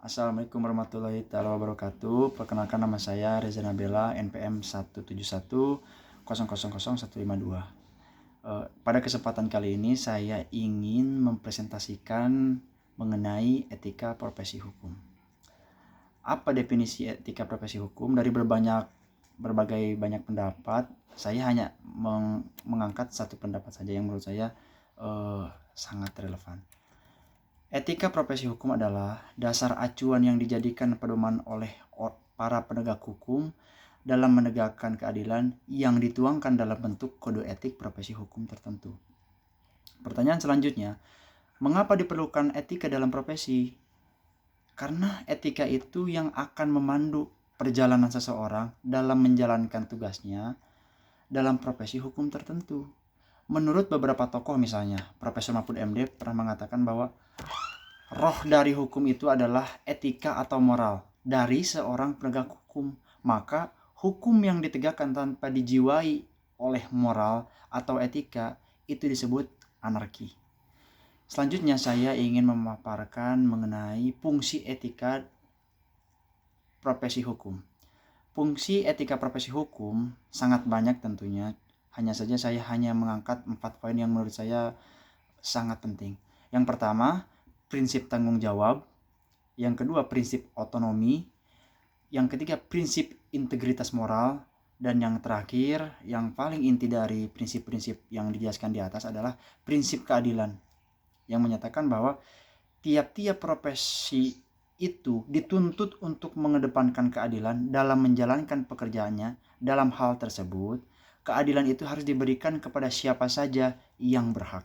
Assalamualaikum warahmatullahi wabarakatuh. Perkenalkan, nama saya Reza Nabela, NPM 171000152. Pada kesempatan kali ini saya ingin mempresentasikan mengenai etika profesi hukum. Apa definisi etika profesi hukum? Dari berbagai banyak pendapat, saya hanya mengangkat satu pendapat saja yang menurut saya sangat relevan. Etika profesi hukum adalah dasar acuan yang dijadikan pedoman oleh para penegak hukum dalam menegakkan keadilan yang dituangkan dalam bentuk kode etik profesi hukum tertentu. Pertanyaan selanjutnya, mengapa diperlukan etika dalam profesi? Karena etika itu yang akan memandu perjalanan seseorang dalam menjalankan tugasnya dalam profesi hukum tertentu. Menurut beberapa tokoh, misalnya Profesor Mahfud MD pernah mengatakan bahwa roh dari hukum itu adalah etika atau moral dari seorang penegak hukum. Maka hukum yang ditegakkan tanpa dijiwai oleh moral atau etika itu disebut anarki. Selanjutnya saya ingin memaparkan mengenai fungsi etika profesi hukum. Fungsi etika profesi hukum sangat banyak tentunya. Hanya saja saya hanya mengangkat 4 poin yang menurut saya sangat penting. Yang pertama, prinsip tanggung jawab. Yang kedua, prinsip otonomi. Yang ketiga, prinsip integritas moral. Dan yang terakhir, yang paling inti dari prinsip-prinsip yang dijelaskan di atas adalah prinsip keadilan, yang menyatakan bahwa tiap-tiap profesi itu dituntut untuk mengedepankan keadilan dalam menjalankan pekerjaannya. Dalam hal tersebut, keadilan itu harus diberikan kepada siapa saja yang berhak.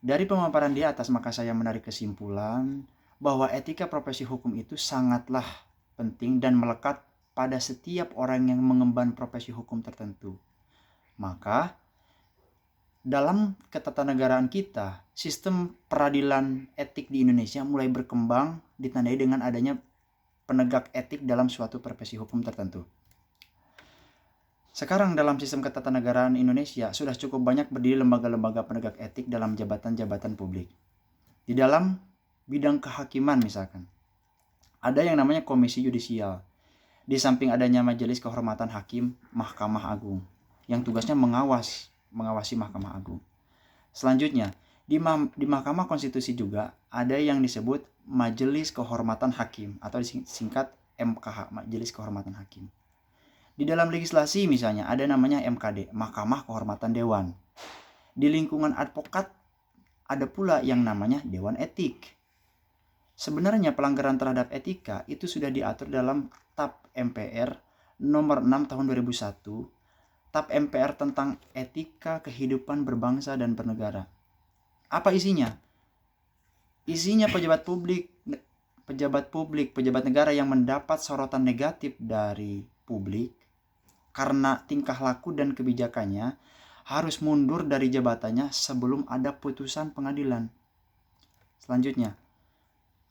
Dari pemaparan di atas, maka saya menarik kesimpulan bahwa etika profesi hukum itu sangatlah penting dan melekat pada setiap orang yang mengemban profesi hukum tertentu. Maka dalam ketatanegaraan kita, sistem peradilan etik di Indonesia mulai berkembang ditandai dengan adanya penegak etik dalam suatu profesi hukum tertentu. Sekarang dalam sistem ketatanegaraan Indonesia sudah cukup banyak berdiri lembaga-lembaga penegak etik dalam jabatan-jabatan publik. Di dalam bidang kehakiman misalkan, ada yang namanya komisi yudisial. Di samping adanya majelis kehormatan hakim Mahkamah Agung yang tugasnya mengawasi Mahkamah Agung. Selanjutnya, di Mahkamah Konstitusi juga ada yang disebut Majelis Kehormatan Hakim atau disingkat MKH, Majelis Kehormatan Hakim. Di dalam legislasi misalnya ada namanya MKD, Mahkamah Kehormatan Dewan. Di lingkungan advokat ada pula yang namanya Dewan Etik. Sebenarnya pelanggaran terhadap etika itu sudah diatur dalam TAP MPR nomor 6 tahun 2001, TAP MPR tentang etika kehidupan berbangsa dan bernegara. Apa isinya? Isinya pejabat negara yang mendapat sorotan negatif dari publik karena tingkah laku dan kebijakannya harus mundur dari jabatannya sebelum ada putusan pengadilan. Selanjutnya,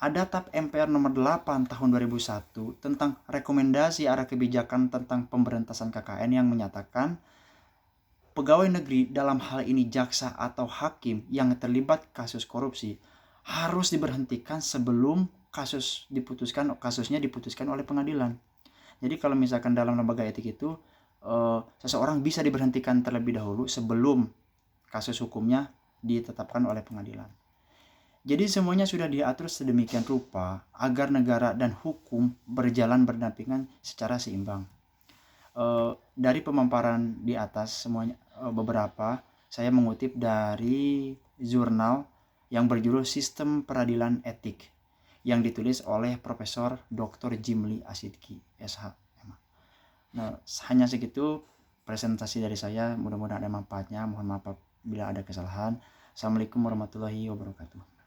ada TAP MPR nomor 8 tahun 2001 tentang rekomendasi arah kebijakan tentang pemberantasan KKN yang menyatakan pegawai negeri, dalam hal ini jaksa atau hakim yang terlibat kasus korupsi, harus diberhentikan sebelum kasusnya diputuskan oleh pengadilan. Jadi kalau misalkan dalam lembaga etik itu seseorang bisa diberhentikan terlebih dahulu sebelum kasus hukumnya ditetapkan oleh pengadilan. Jadi semuanya sudah diatur sedemikian rupa agar negara dan hukum berjalan berdampingan secara seimbang. Dari pemaparan di atas semuanya beberapa saya mengutip dari jurnal yang berjudul Sistem Peradilan Etik yang ditulis oleh Profesor Dr. Jimli Asidki SH. Nah, hanya segitu presentasi dari saya, mudah-mudahan ada manfaatnya. Mohon maaf bila ada kesalahan. Assalamualaikum warahmatullahi wabarakatuh.